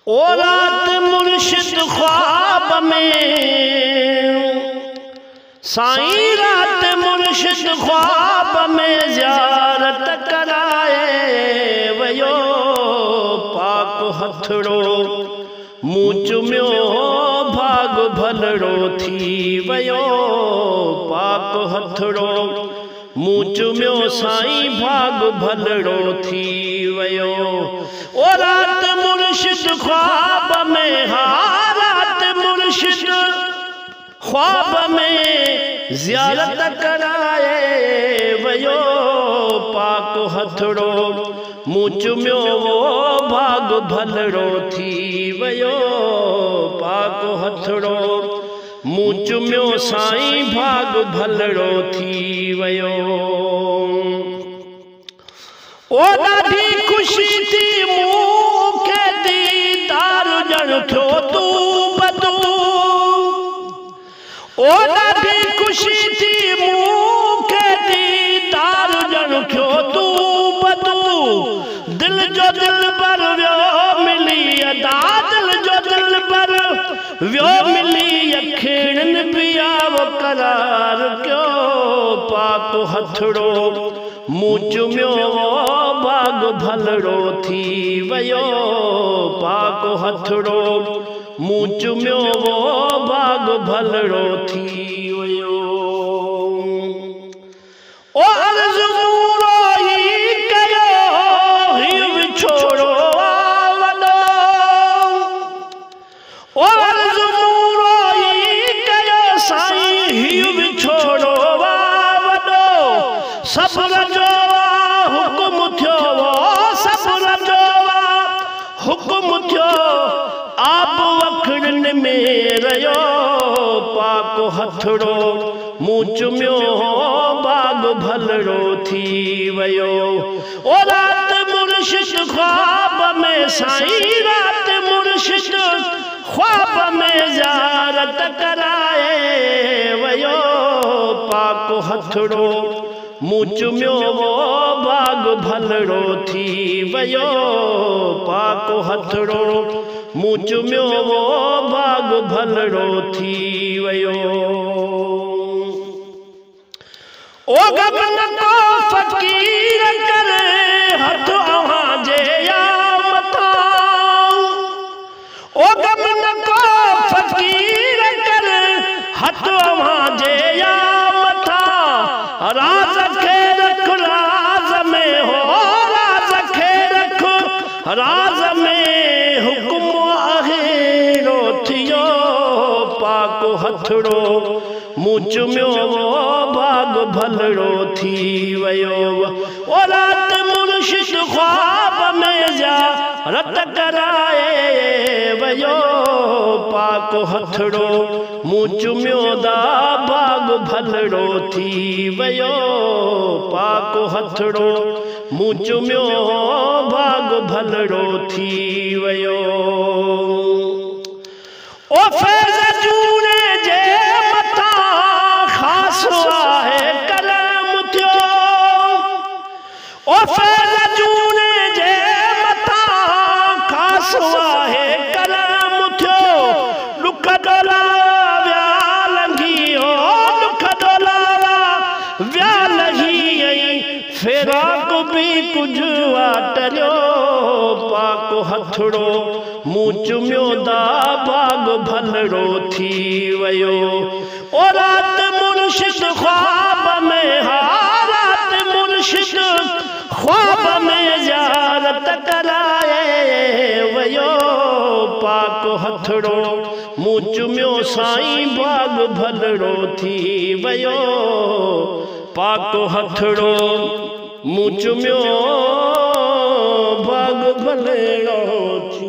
ओ रात मुर्शिद ख्वाब में, साईं रात मुर्शिद ख्वाब में ज़ियारत कराए वयो। पाक हथड़ो मुँह चुमियो भाग भलड़ो थी वयो। पाक हथड़ो मुँह चुमियो साईं भाग भलड़ो थी वयो। ओ रात मुर्शिद ख्वाब में, हाँ रात मुर्शिद ख्वाब में ज़ियारत कराए वयो। पाक हथड़ो मुँह चुमियो वो भाग भलड़ो थी वयो। पाक हथड़ो मुँह चुमियो साईं भाग भलड़ो थी वयो। ओ ॾाढी ख़ुशी थी मूंखे दीदार ॼण थियो तू बदू। ओ ॾाढी ख़ुशी थी मूंखे दीदार ॼण थियो तू बदू। दिल जो दिल पर वियो मिली अदा, दिल जो दिल पर वियो मिली अखिणनि पिया वो करार क्यों। पाक हथड़ो मुँह चुमियो वो भाग भलड़ो थी वयो। पाक हथड़ो मुँह चुमियो वो भाग भलड़ो थी वयो। ओ अर्ज़ मूरो ही कयो ही विछोड़ो वॾो। ओ अर्ज़ मूरो ही कयो साईं ही विछोड़ो वॾो। सब्र जो हुकुम थियो वो, सब्र जो हुकुम थियो आप अखिणनि में रहियो। पाक हथड़ो मुँह चुमियो बाग भलड़ो थी वयो। ओ रात मुर्शिद ख्वाब में, साईं रात मुर्शिद ख्वाब में ज़ियारत कराए वयो। पाक हथड़ो मुँह चुमियो वो बाग भलड़ो थी वयो। पाक हथड़ो मुँह चुमियो वो बाग भलड़ो थी वयो। ओ गगन को फ़कीर करे हथ अव्हां जे या मथां। ओ गगन को फ़कीर करे हथ अव्हां जे या मथां। राज खे रख राज में हो, राज खे रख राज में हुकुम आहे रो थियो। पाक हथड़ो मुँह चुमियो वो भाग भलड़ो थी वयो। ओ रात मुर्शिद ख्वाब में ज़ियारत कराए वयो। पाक हथड़ो मुँह चुमियो दा भाग भलड़ो थी वयो। पाक हथड़ो मुँह चुमियो भाग भलड़ो थी वयो। ओ फैज़ जूने जे मथां ख़ास आहे करम थियो। ओ फैज़ जूने जे मथां ख़ास आहे करम थियो। दुख डोला विया लंघी हो, दुख डोला विया लही आई फिराक भी कुछ वाटरियो। पाक हथड़ो मुँह चुमियो दा बाग भलड़ो थी वयो। ओ रात मुर्शिद ख्वाब में, हाँ रात मुर्शिद ख्वाब में ज़ियारत कराए वयो। पाक हथड़ो मुँह चुमियो साईं बाग भलड़ो थी वयो। पाक हथड़ो मुँह चुमियो बाग भलड़ो थी।